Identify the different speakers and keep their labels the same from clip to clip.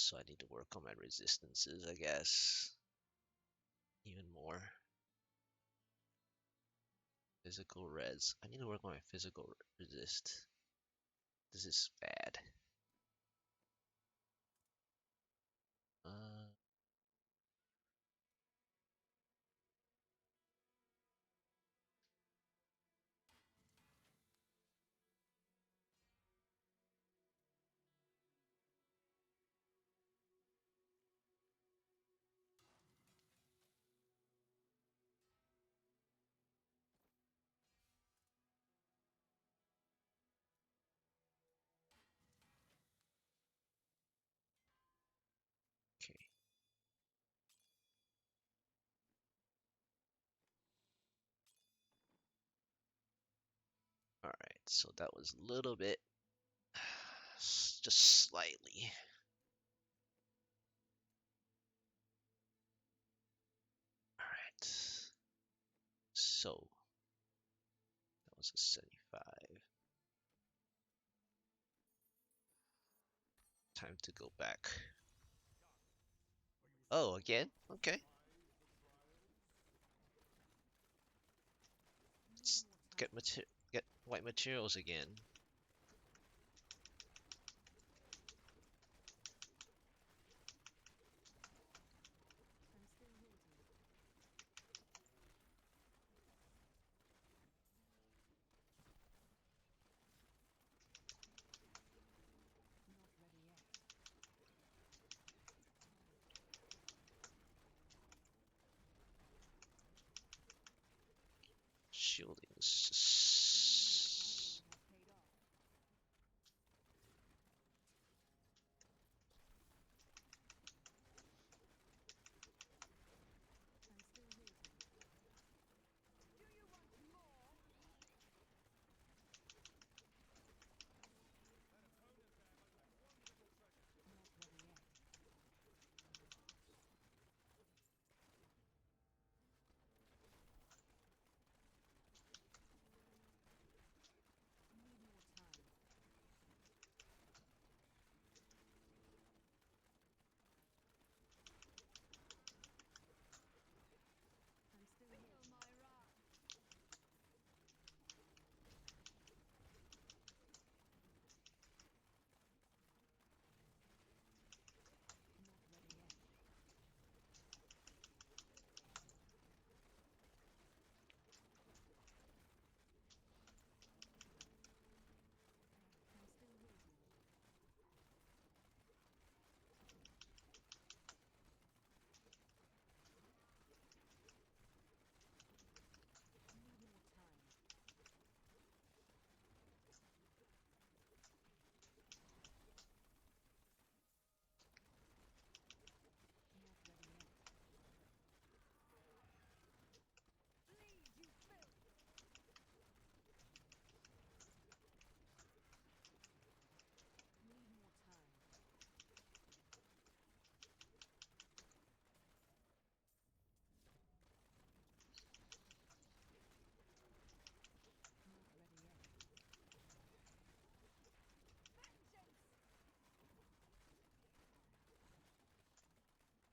Speaker 1: So I need to work on my resistances, I guess. Even more. Physical res. I need to work on my physical resist. This is bad. Uh, okay. Alright, so that was a little bit. Just slightly. Alright. So, that was a 75. Time to go back. Oh, again? Okay. Let's get white materials again. Shielding.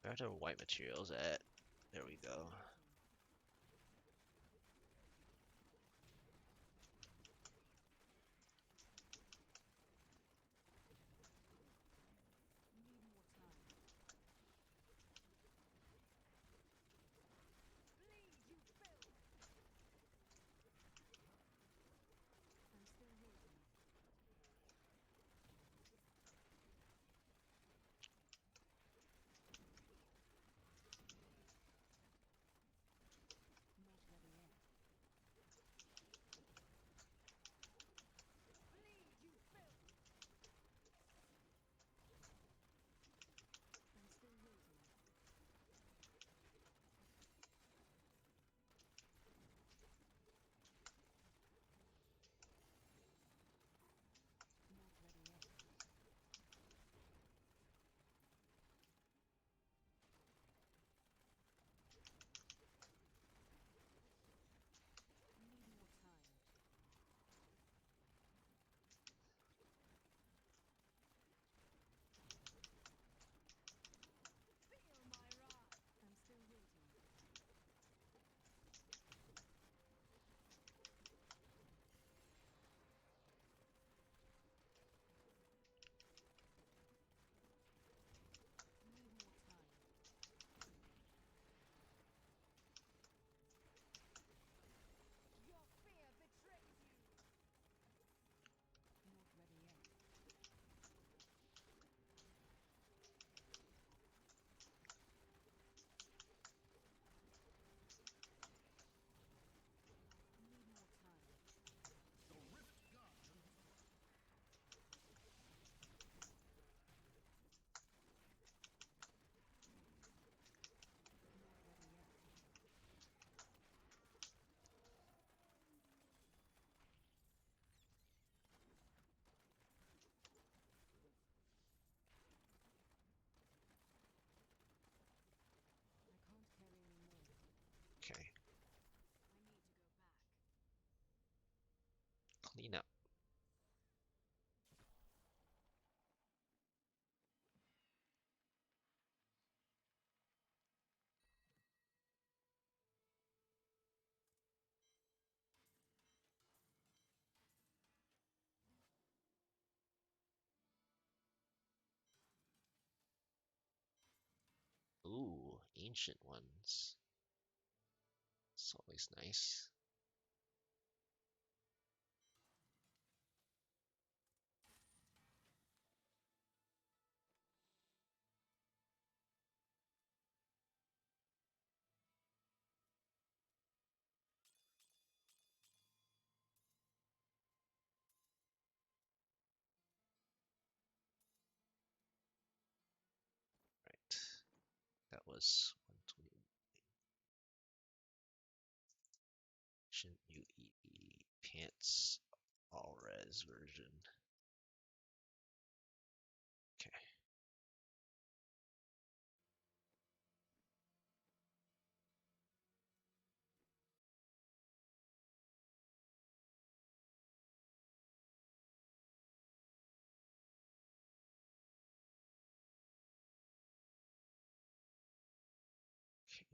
Speaker 1: Where are the white materials at? There we go. clean up. Ooh, ancient ones. It's always nice. Right. That was 120. Ancient UE pants all res version. Okay. Okay.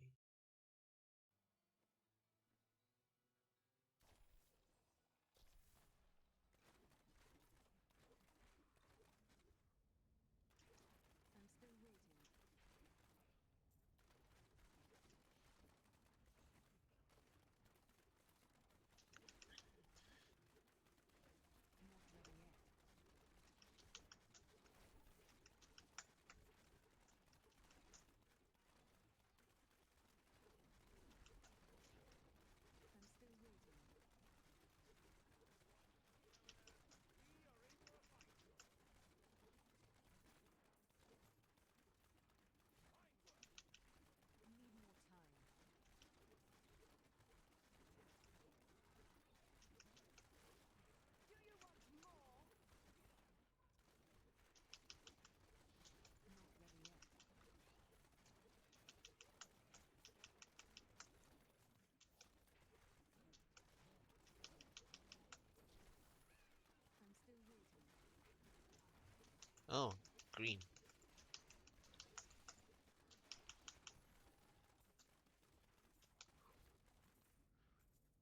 Speaker 1: Oh, green.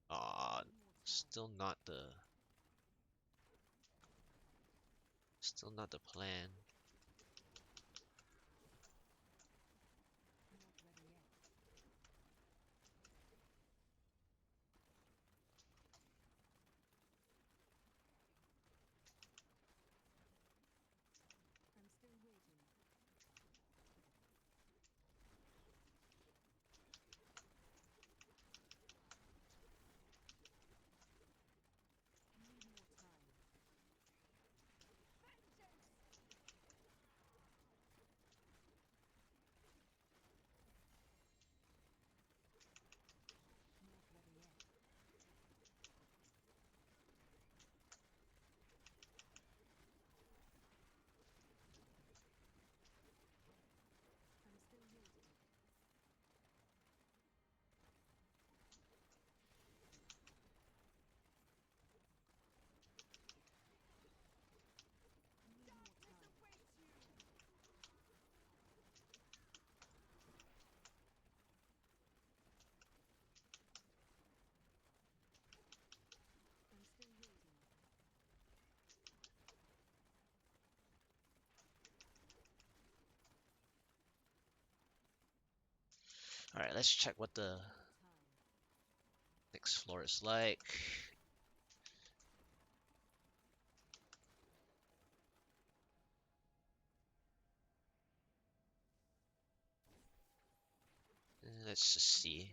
Speaker 1: Ah, still not the plan. All right, let's check what the next floor is like. Let's just see.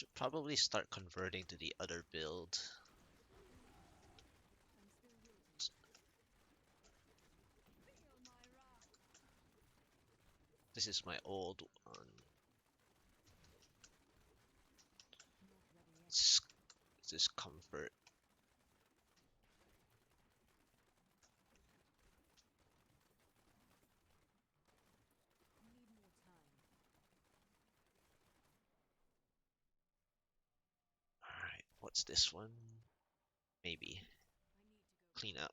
Speaker 1: Should probably start converting to the other build. This is my old one. This comfort. Alright, what's this one? Maybe. Clean up.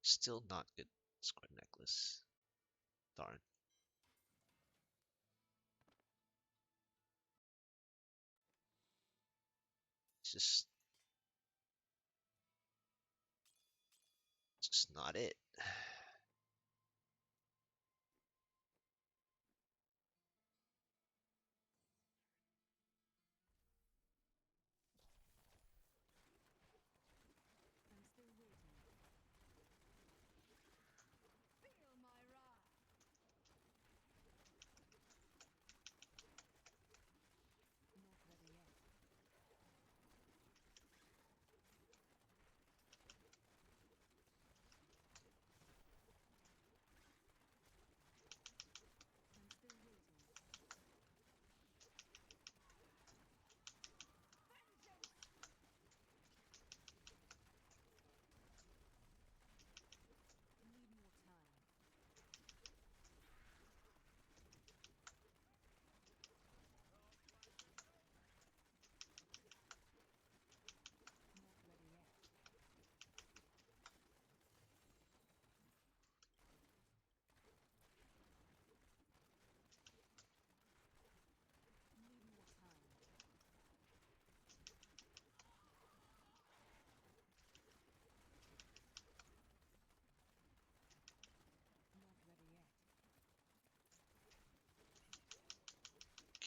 Speaker 1: Still not good square necklace. Darn. It's just not it.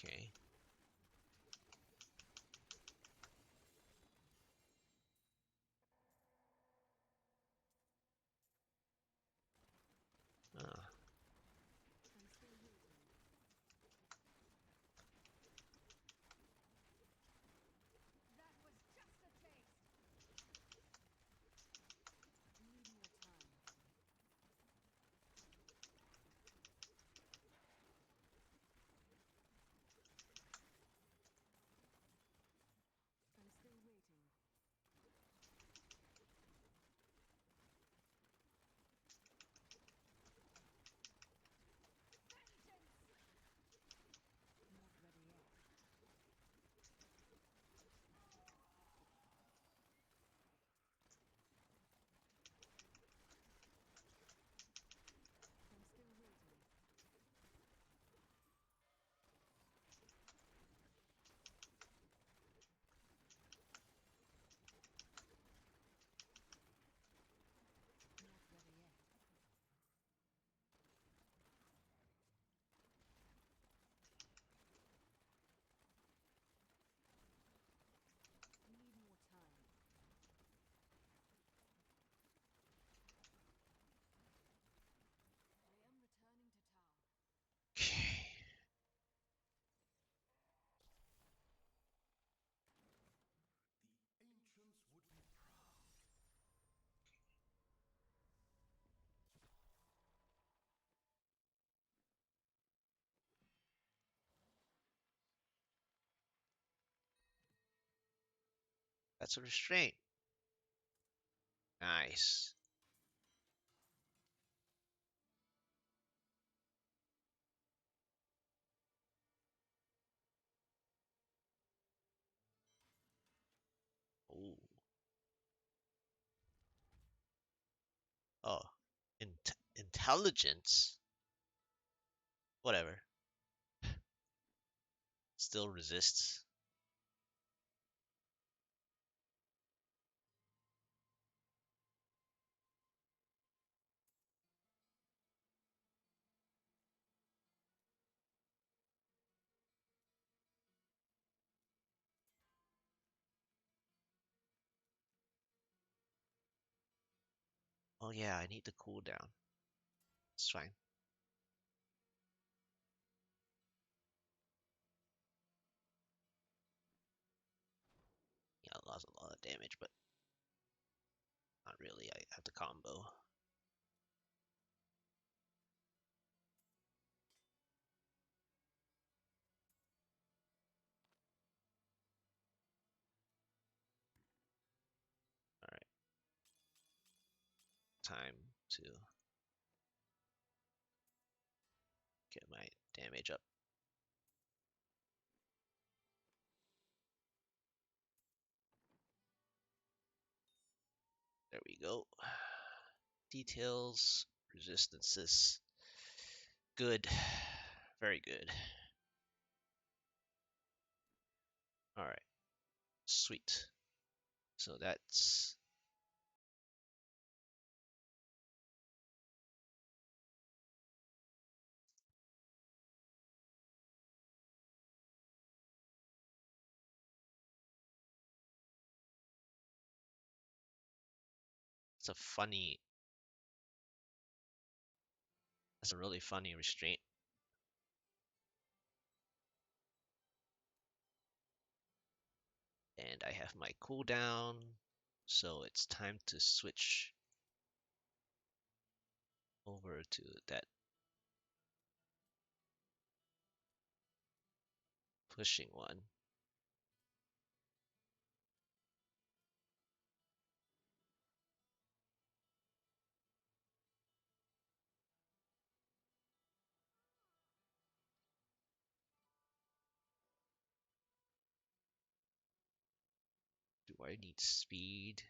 Speaker 1: Okay. Ah. Okay. That's a restraint. Nice. Ooh. Oh. Intelligence? Whatever. Still resists. Oh yeah, I need the cooldown. It's fine. Yeah, I lost a lot of damage, but not really. I have the combo. Alright. Time to get my damage up. There we go. Details, resistances. Good. Very good. Alright. Sweet. So that's it's a funny that's a really funny restraint. And I have my cooldown, so it's time to switch over to that pushing one. Do I need speed?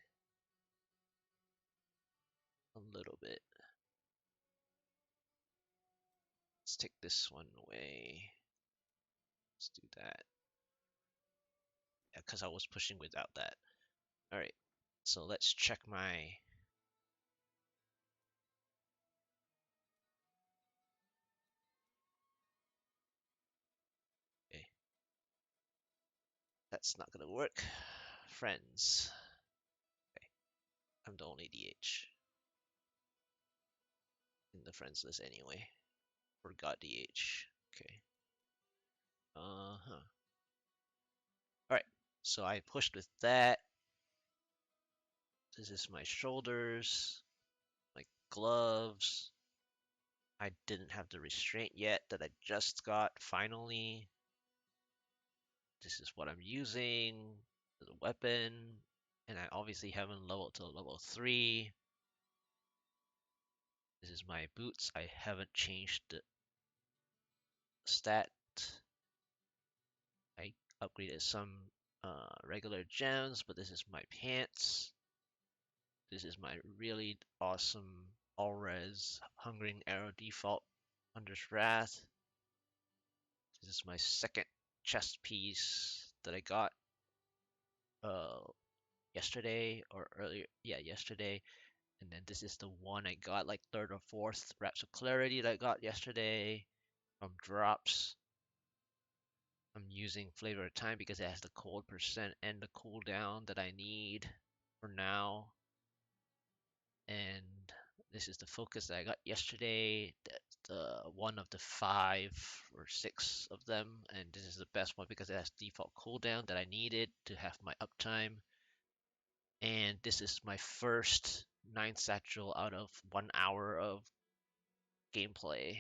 Speaker 1: A little bit. Let's take this one away. Let's do that. Yeah, because I was pushing without that. Alright, so let's check my... Okay, that's not gonna work. Friends. Okay, I'm the only DH in the friends list anyway. Forgot DH. Okay. Uh-huh. Alright, so I pushed with that. This is my shoulders, my gloves. I didn't have the restraint yet that I just got finally. This is what I'm using as a weapon. And I obviously haven't leveled to level 3. This is my boots. I haven't changed the stat. I upgraded some regular gems, but this is my pants. This is my really awesome all-res Hungering Arrow default Hunter's Wrath. This is my second chest piece that I got uh yesterday or earlier. Yeah, yesterday. And then this is the one I got like third or fourth Wraps of Clarity that I got yesterday from drops. I'm using Flavor of Time because it has the cold percent and the cooldown that I need for now. And this is the focus that I got yesterday. The one of the 5 or 6 of them, and this is the best one because it has default cooldown that I needed to have my uptime. And this is my first 9th satchel out of 1 hour of gameplay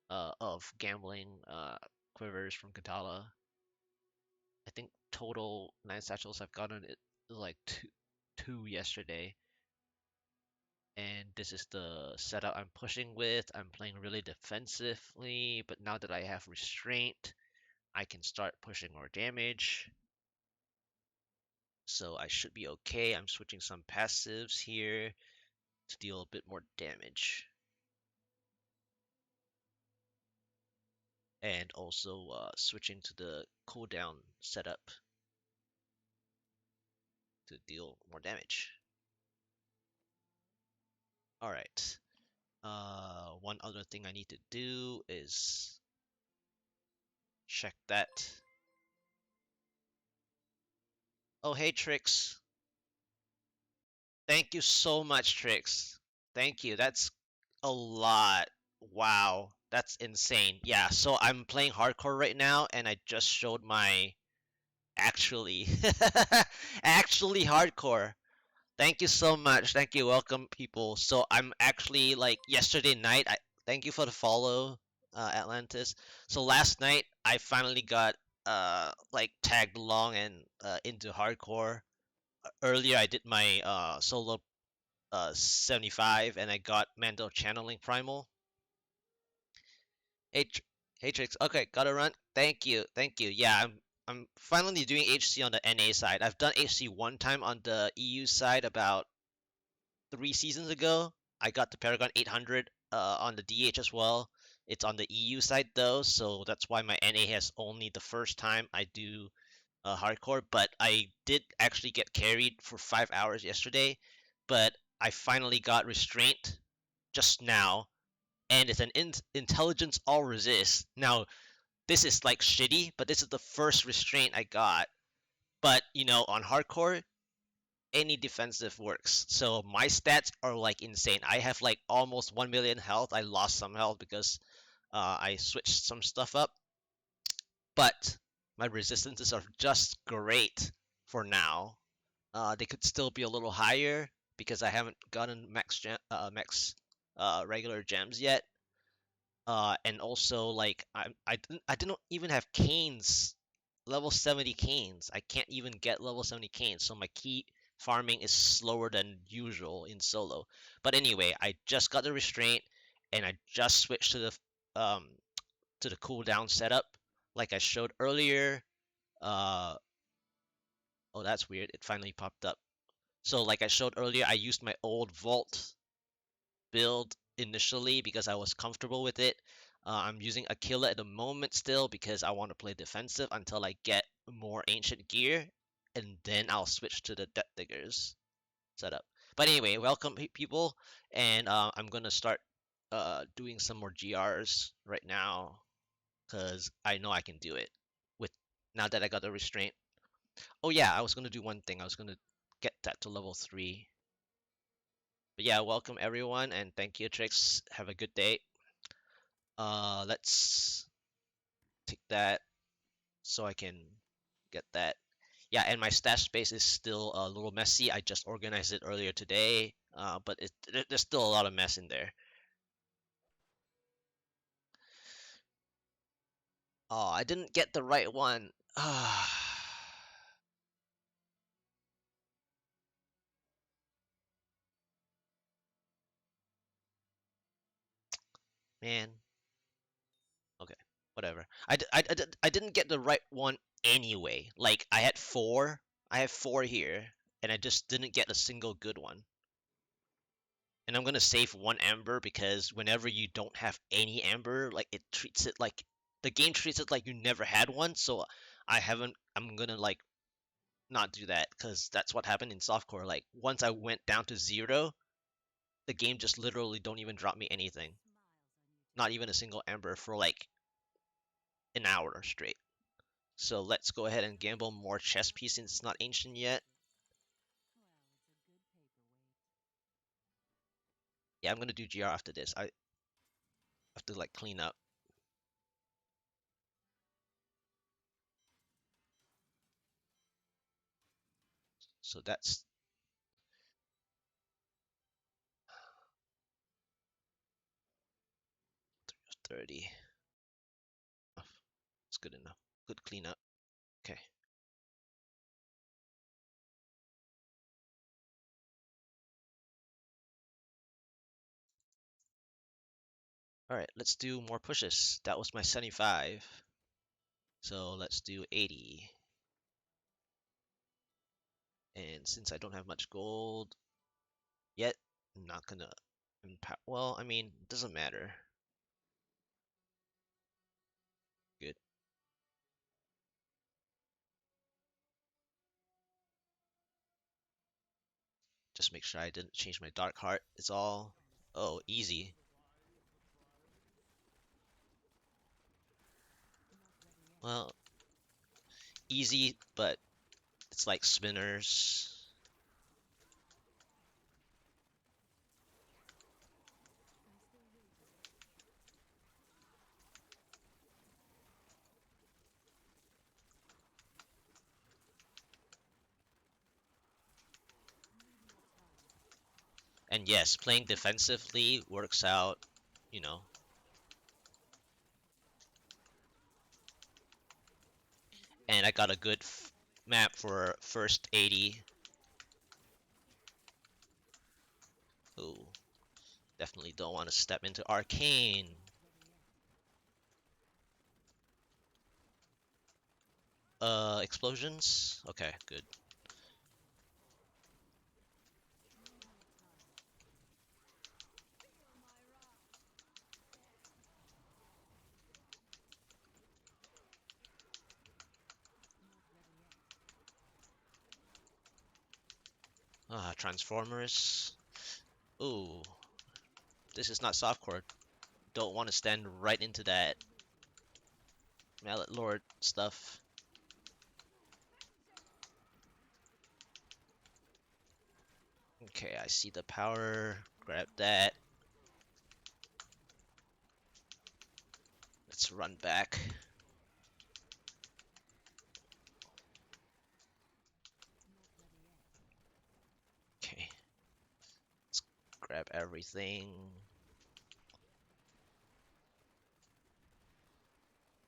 Speaker 1: of gambling quivers from Kadala. I think total 9 satchels I've gotten it like two yesterday. And this is the setup I'm pushing with. I'm playing really defensively, but now that I have restraint, I can start pushing more damage. So I should be okay. I'm switching some passives here to deal a bit more damage. And also switching to the cooldown setup to deal more damage. Alright. One other thing I need to do is check that. Oh, hey, Trix. Thank you so much, Trix. Thank you. That's a lot. Wow. That's insane. Yeah, so I'm playing hardcore right now and I just showed my actually actually hardcore. Thank you so much. Thank you. Welcome people. So I'm actually like yesterday night. Thank you for the follow, Atlantis. So last night I finally got like tagged along and into hardcore. Earlier I did my solo 75 and I got Mando channeling primal. Hey, hey Trix. Okay, gotta run. Thank you. Thank you. Yeah, I'm finally doing HC on the NA side. I've done HC one time on the EU side about 3 seasons ago. I got the Paragon 800 on the DH as well. It's on the EU side though, so that's why my NA has only the first time I do hardcore. But I did actually get carried for 5 hours yesterday, but I finally got restraint just now, and it's an intelligence all resist. Now this is like shitty, but this is the first restraint I got. But on hardcore, any defensive works. So my stats are like insane. I have like almost 1 million health. I lost some health because I switched some stuff up, but my resistances are just great for now. They could still be a little higher because I haven't gotten max regular gems yet. And also like I didn't even have canes, level 70 canes. I can't even get level 70 canes, so my key farming is slower than usual in solo. But anyway, I just got the restraint and I just switched um to the cooldown setup like I showed earlier. uh oh, that's weird, it finally popped up. So like I showed earlier, I used my old vault build initially because I was comfortable with it. I'm using Aquila at the moment still because I want to play defensive until I get more ancient gear, and then I'll switch to the Death Diggers setup. But anyway, welcome people, and I'm gonna start doing some more GRs right now because I know I can do it with now that I got the restraint. Oh yeah, I was gonna do one thing. I was gonna get that to level 3. But yeah, welcome everyone, and thank you, Trix. Have a good day. Let's take that so I can get that. Yeah, and my stash space is still a little messy. I just organized it earlier today, but there's still a lot of mess in there. Oh, I didn't get the right one. Man. Okay, whatever. I didn't get the right one anyway. Like I had four. I have four here, and I just didn't get a single good one. And I'm gonna save one amber because whenever you don't have any amber, like it treats it like the game treats it like you never had one. So I haven't. I'm gonna like not do that because that's what happened in softcore. Like once I went down to 0, the game just literally don't even drop me anything. Not even a single amber for like an hour straight. So let's go ahead and gamble more chess piece since it's not ancient yet. Yeah, I'm gonna do GR after this. I have to like clean up. So that's 30. It's good enough. Good cleanup. Okay. All right, let's do more pushes. That was my 75. So let's do 80. And since I don't have much gold yet, I'm not gonna impact. Well, I mean, it doesn't matter. Good. Just make sure I didn't change my dark heart. It's all. Oh, easy. Well, easy, but it's like spinners. And yes, playing defensively works out, you know. And I got a good map for first 80. Ooh, definitely don't want to step into Arcane. Explosions? Okay, good. Ah, Transformers. Ooh, this is not softcore. Don't want to stand right into that Mallet Lord stuff. Okay, I see the power. Grab that. Let's run back. Okay, let's grab everything.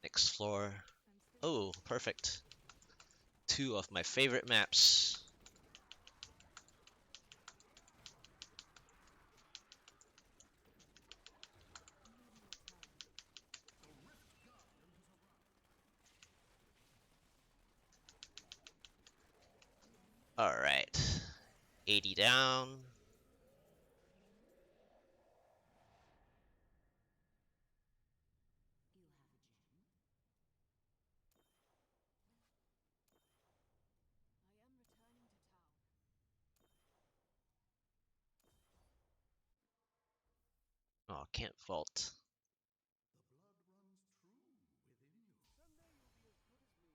Speaker 1: Next floor. Oh, perfect. Two of my favorite maps. Alright. 80 down. Oh, can't vault.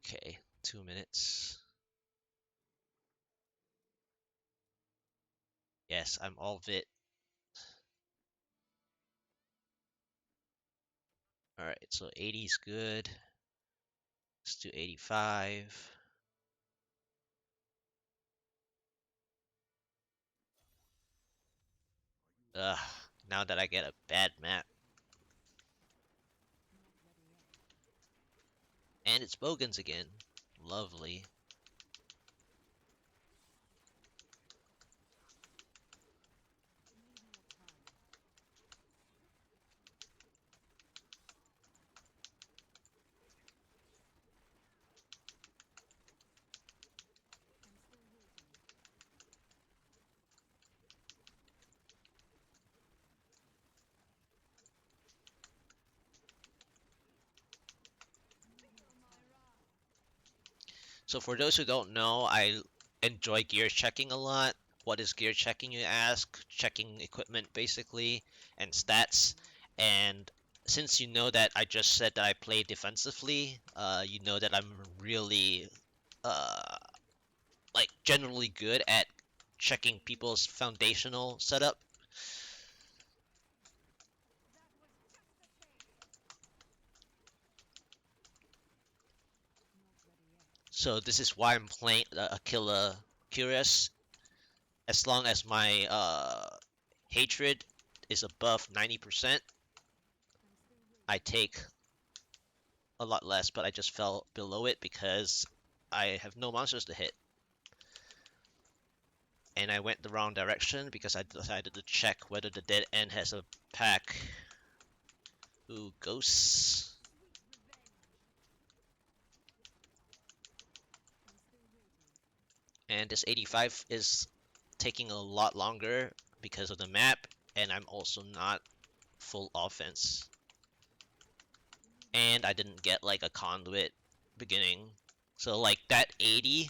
Speaker 1: Okay, 2 minutes. Yes, I'm all vit. Alright, so 80 is good. Let's do 85. Ugh, now that I get a bad map. And it's Bogans again. Lovely. So for those who don't know, I enjoy gear checking a lot. What is gear checking, you ask? Checking equipment, basically, and stats. And since you know that I just said that I play defensively, you know that I'm really, uh, like, generally good at checking people's foundational setup. So this is why I'm playing Aquila Curious. As long as my hatred is above 90%, I take a lot less, but I just fell below it because I have no monsters to hit. And I went the wrong direction because I decided to check whether the dead end has a pack. Ooh, ghosts. And this 85 is taking a lot longer because of the map, and I'm also not full offense. And I didn't get like a conduit beginning. So like that 80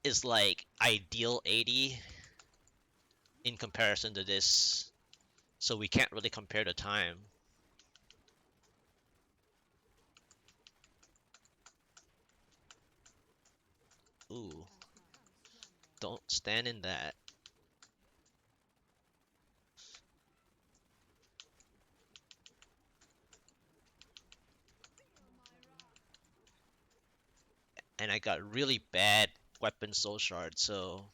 Speaker 1: is like ideal 80 in comparison to this. So we can't really compare the time. Ooh, don't stand in that. And I got really bad weapon soul shard, so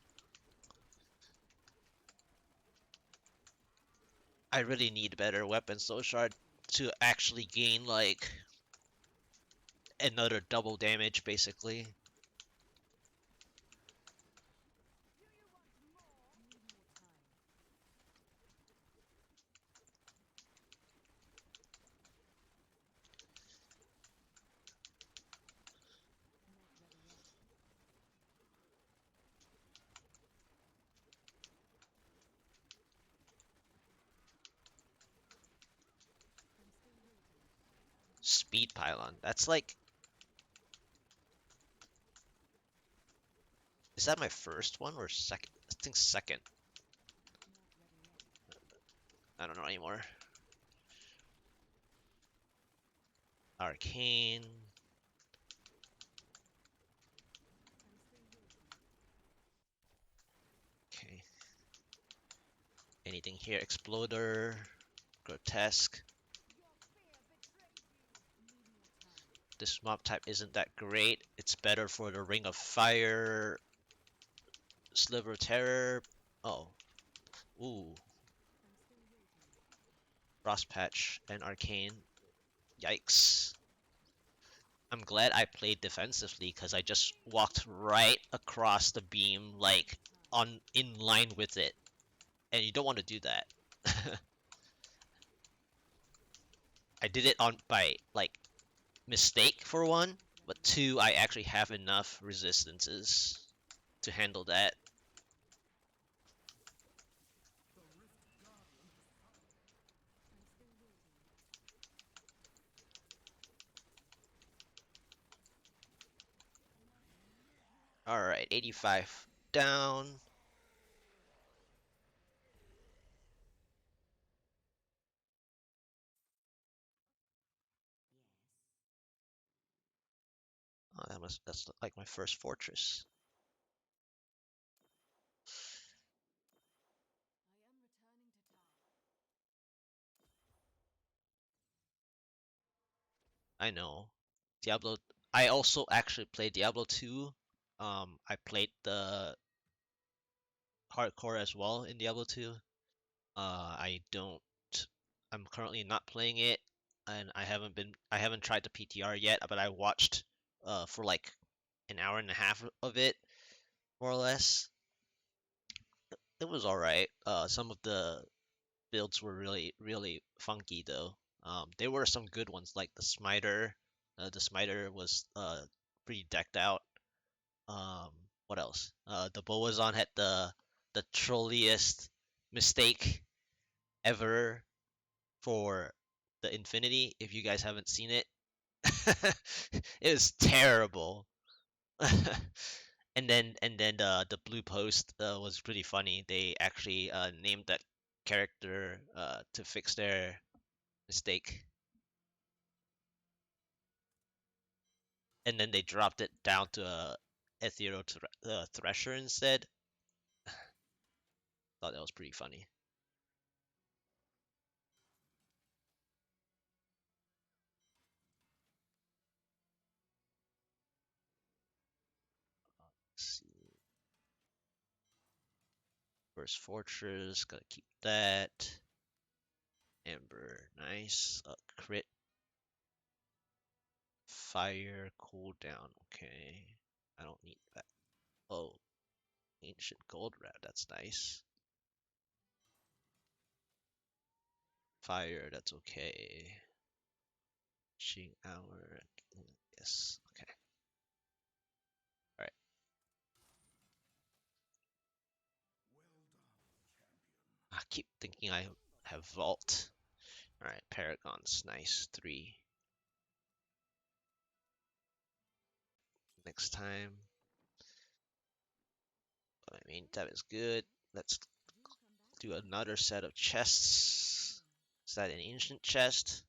Speaker 1: I really need better weapons, so shard to actually gain like another double damage basically. Speed pylon. That's like, is that my first one or second? I think second. I don't know anymore. Arcane. Okay. Anything here? Exploder. Grotesque. This mob type isn't that great. It's better for the Ring of Fire. Sliver Terror. Oh. Ooh. Frost Patch and Arcane. Yikes. I'm glad I played defensively because I just walked right across the beam, like on in line with it, and you don't want to do that. I did it on by like mistake for one, but two, I actually have enough resistances to handle that. All right, 85 down. Oh, that's like my first fortress. I know. Diablo. I also actually played Diablo 2. I played the hardcore as well in Diablo 2. I don't. I'm currently not playing it, and I haven't tried the PTR yet, but I watched for like an hour and a half of it, more or less. It was all right. Some of the builds were really funky though. There were some good ones like the Smiter. The Smiter was pretty decked out. Um, what else? The Boazon had the trolliest mistake ever for the Infinity. If you guys haven't seen it, it was terrible. And then the blue post was pretty funny. They actually named that character to fix their mistake, and then they dropped it down to a ethereal thresher instead. Thought that was pretty funny. Let's see. First fortress, gotta keep that. Ember, nice. Crit fire cooldown. Okay, I don't need that. Oh, ancient gold rat. That's nice. Fire. That's okay. Ching hour. Yes. Okay. All right. I keep thinking I have vault. All right. Paragons. Nice. 3. Next time. I mean, that is good. Let's do another set of chests. Is that an ancient chest?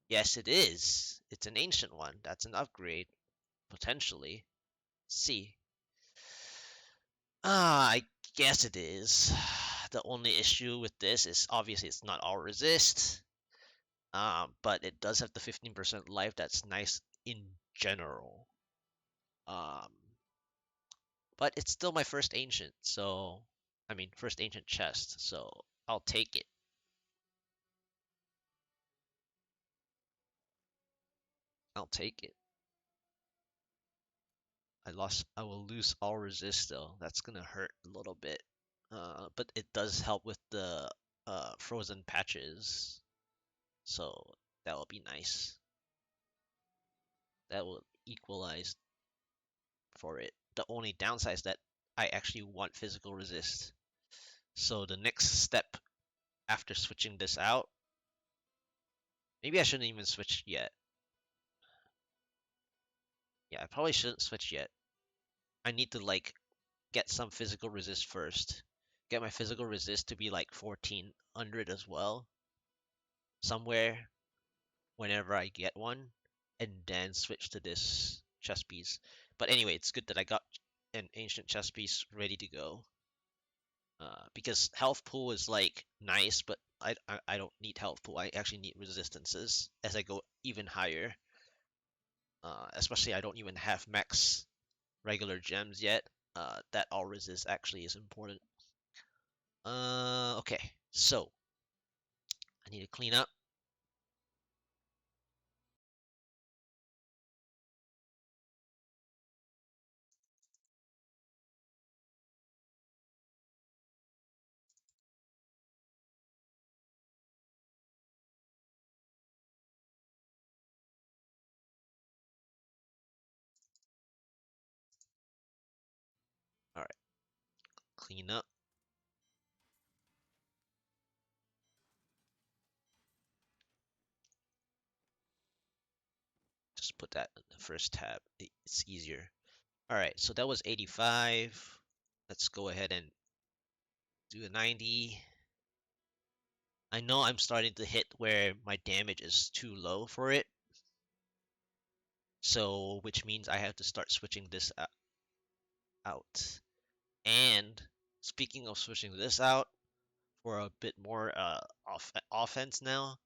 Speaker 1: Yes, it is. It's an ancient one. That's an upgrade, potentially. See. I guess it is. The only issue with this is obviously it's not all resist. But it does have the 15% life. That's nice in general. Um, but it's still my first ancient, so I mean first ancient chest, so I'll take it. I'll take it. I will lose all resist though. That's gonna hurt a little bit. But it does help with the frozen patches. So that will be nice. That will equalize for it. The only downside is that I actually want physical resist. So the next step after switching this out, maybe I shouldn't even switch yet. Yeah, I probably shouldn't switch yet. I need to like get some physical resist first. Get my physical resist to be like 1400 as well. Somewhere whenever I get one. And then switch to this chess piece. But anyway, it's good that I got an ancient chess piece ready to go. Because health pool is like nice, but I don't need health pool. I actually need resistances as I go even higher. Especially I don't even have max regular gems yet. That all resist actually is important. Okay, so I need to clean up. All right, clean up. Just put that in the first tab. It's easier. All right, so that was 85. Let's go ahead and do a 90. I know I'm starting to hit where my damage is too low for it. So, which means I have to start switching this out. And speaking of switching this out for a bit more offense now,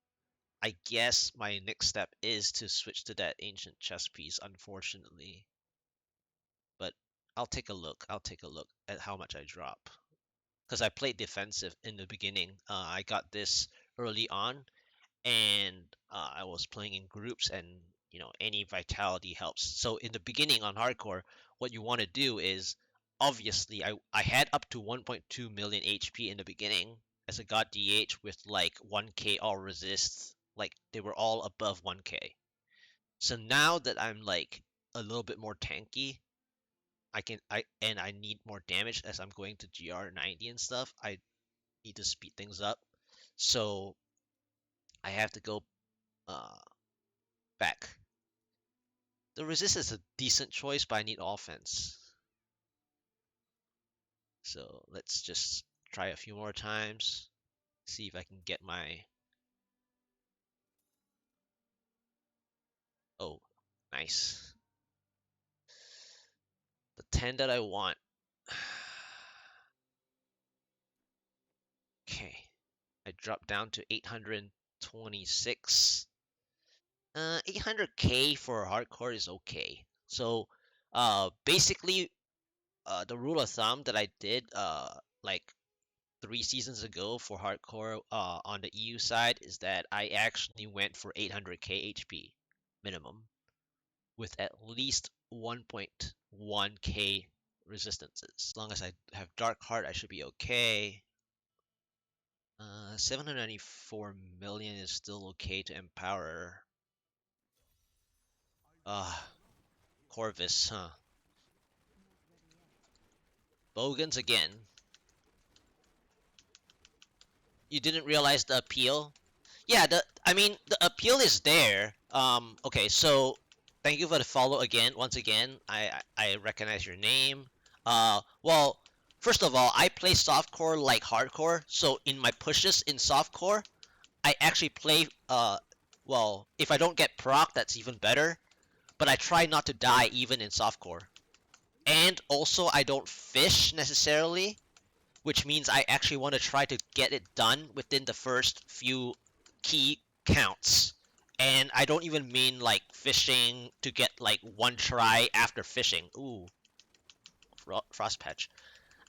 Speaker 1: I guess my next step is to switch to that ancient chess piece, unfortunately. But I'll take a look. I'll take a look at how much I drop. Because I played defensive in the beginning. I got this early on, and I was playing in groups, and any vitality helps. So in the beginning on hardcore, what you want to do is obviously I had up to 1.2 million HP in the beginning as a god DH with like 1k all resist, like they were all above 1k. So now that I'm like a little bit more tanky, I need more damage as I'm going to GR 90 and stuff. I need to speed things up. So I have to go uh, back. The resist is a decent choice, but I need offense. So let's just try a few more times. See if I can get my... Oh, nice. The 10 that I want. Okay. I dropped down to 826. 800k for hardcore is okay. So, basically, the rule of thumb that I did, like 3 seasons ago for hardcore, on the EU side is that I actually went for 800k HP minimum with at least 1.1k resistances. As long as I have Dark Heart, I should be okay. 794 million is still okay to empower. Corvus, huh? Bogans again. You didn't realize the appeal? Yeah, I mean the appeal is there. Okay, so thank you for the follow again. Once again, I recognize your name. Well, first of all, I play softcore like hardcore, so in my pushes in softcore, I actually play well, if I don't get proc, that's even better. But I try not to die even in softcore. And also, I don't fish necessarily, which means I actually want to try to get it done within the first few key counts. And I don't even mean like fishing to get like one try after fishing. Ooh, frost patch.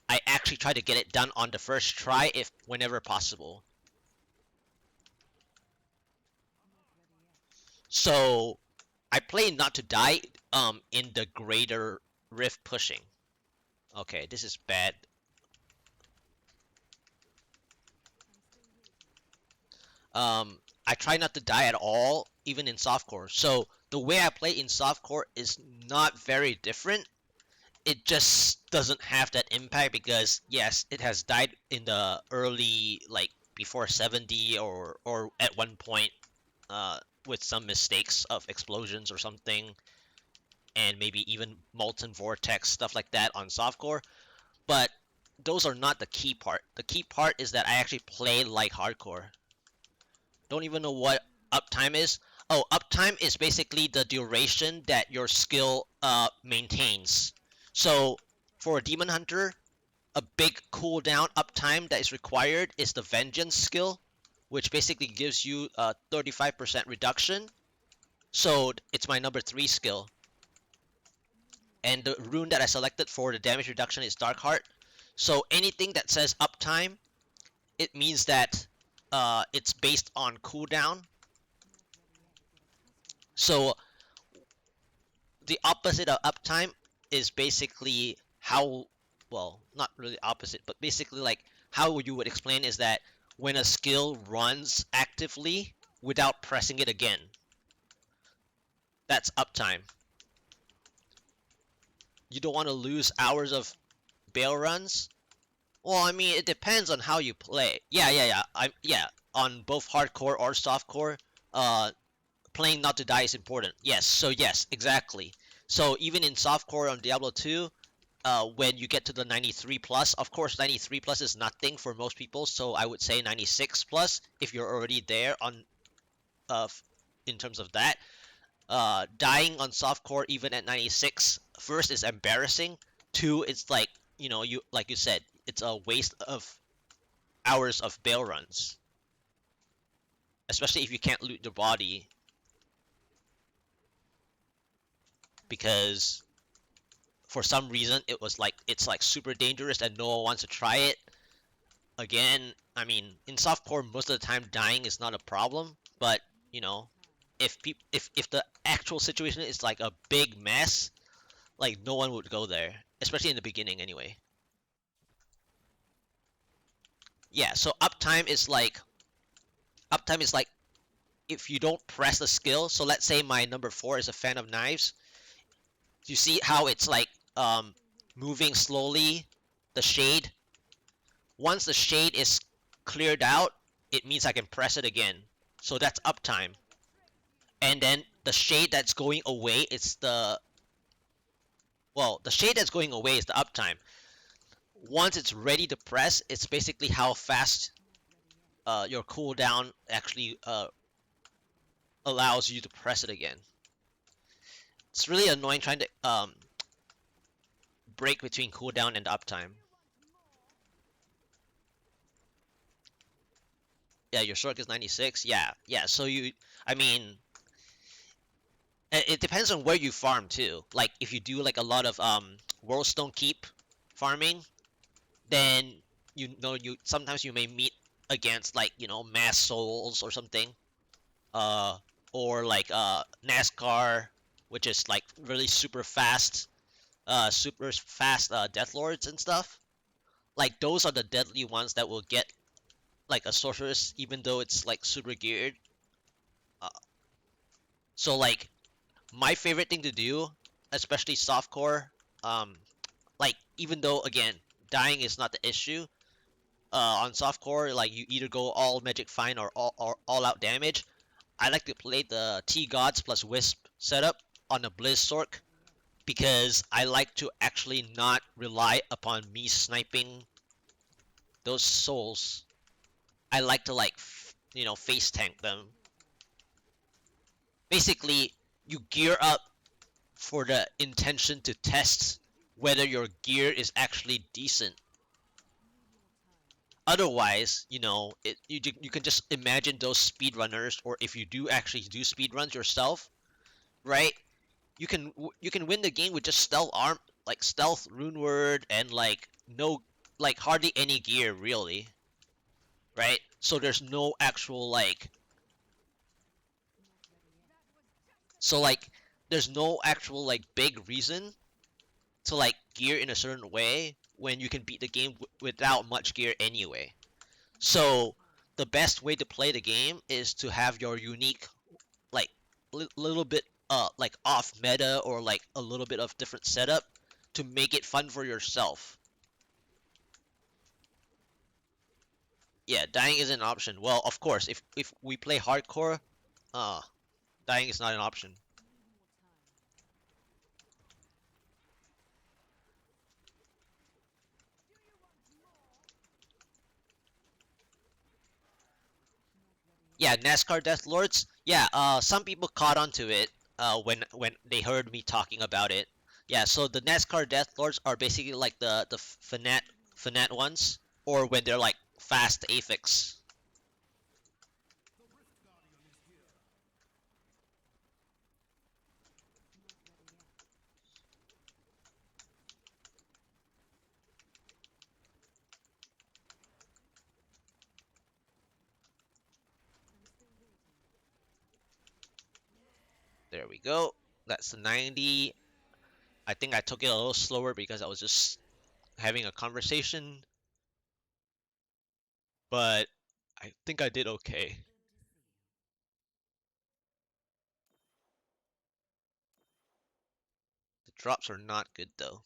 Speaker 1: I actually try to get it done on the first try if whenever possible. So I play not to die in the greater rift pushing. Okay, this is bad. I try not to die at all, even in softcore. So the way I play in softcore is not very different. It just doesn't have that impact because yes, it has died in the early, like before 70 or at one point with some mistakes of explosions or something, and maybe even molten vortex stuff like that on softcore. But those are not the key part. The key part is that I actually play like hardcore. Don't even know what uptime is. Oh, uptime is basically the duration that your skill maintains. So for a demon hunter, a big cooldown uptime that is required is the vengeance skill, which basically gives you a 35% reduction. So it's my number 3 skill. And the rune that I selected for the damage reduction is Dark Heart. So anything that says uptime, it means that it's based on cooldown. So the opposite of uptime is basically how, well, not really opposite, but basically like how you would explain is that when a skill runs actively without pressing it again, that's uptime. You don't want to lose hours of bail runs. Well, I mean, it depends on how you play. Yeah. On both hardcore or softcore, playing not to die is important. Yes, so yes, exactly. So even in softcore on Diablo 2, when you get to the 93 plus, of course 93 plus is nothing for most people, so I would say 96 plus if you're already there on uh, in terms of that. Dying on softcore even at 96, first is embarrassing. Two, it's like, you like you said, it's a waste of hours of bail runs, especially if you can't loot the body because for some reason it's like super dangerous and no one wants to try it. Again, I mean, in softcore most of the time dying is not a problem, but you know, if the actual situation is like a big mess, like no one would go there, especially in the beginning anyway. Yeah, so uptime is like if you don't press the skill. So let's say my number 4 is a fan of knives. You see how it's like moving slowly, the shade. Once the shade is cleared out, it means I can press it again. So that's uptime. And then the shade that's going away is the shade that's going away is the uptime. Once it's ready to press, it's basically how fast your cooldown actually allows you to press it again. It's really annoying trying to break between cooldown and uptime. Yeah, your stroke is 96. Yeah. So I mean, it depends on where you farm too. Like if you do like a lot of Worldstone Keep farming, then you sometimes you may meet against like mass souls or something, uh, or like NASCAR, which is like really super fast Death Lords and stuff. Like those are the deadly ones that will get like a sorceress, even though it's like super geared. Uh, so like my favorite thing to do, especially softcore, um, like even though again dying is not the issue, on softcore like you either go all magic fine or all out damage. I like to play the T Gods plus Wisp setup on a Blizz Sork because I like to actually not rely upon me sniping those souls. I like to like face tank them. Basically, you gear up for the intention to test whether your gear is actually decent. Otherwise, you can just imagine those speedrunners, or if you do actually do speedruns yourself, right? You can win the game with just stealth arm, like stealth rune word, and like no, like hardly any gear really, right? So there's no actual like, so like there's no actual like big reason to like gear in a certain way when you can beat the game without much gear anyway. So the best way to play the game is to have your unique like little bit like off meta or like a little bit of different setup to make it fun for yourself. Yeah, dying is an option. Well, of course, if we play hardcore, uh dying is not an option. Yeah, NASCAR Death Lords. Yeah, some people caught on to it when they heard me talking about it. Yeah, so the NASCAR Death Lords are basically like the Fanat ones, or when they're like fast Aphics. There we go. That's the 90. I think I took it a little slower because I was just having a conversation, but I think I did okay. The drops are not good though.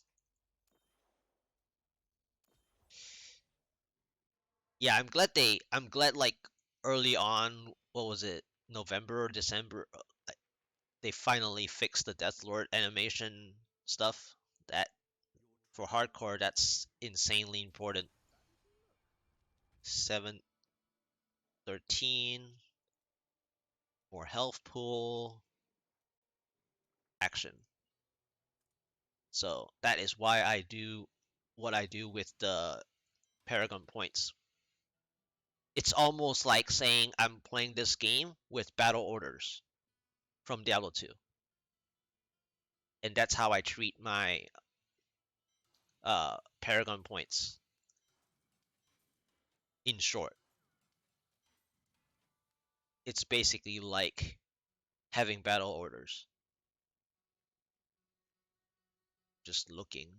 Speaker 1: Yeah, I'm glad like early on, what was it, November or December, they finally fixed the Death Lord animation stuff. That for hardcore, that's insanely important. 713, more health pool, action. So that is why I do what I do with the Paragon points. It's almost like saying I'm playing this game with battle orders from Diablo 2. And that's how I treat my Paragon points. In short, it's basically like having battle orders. Just looking.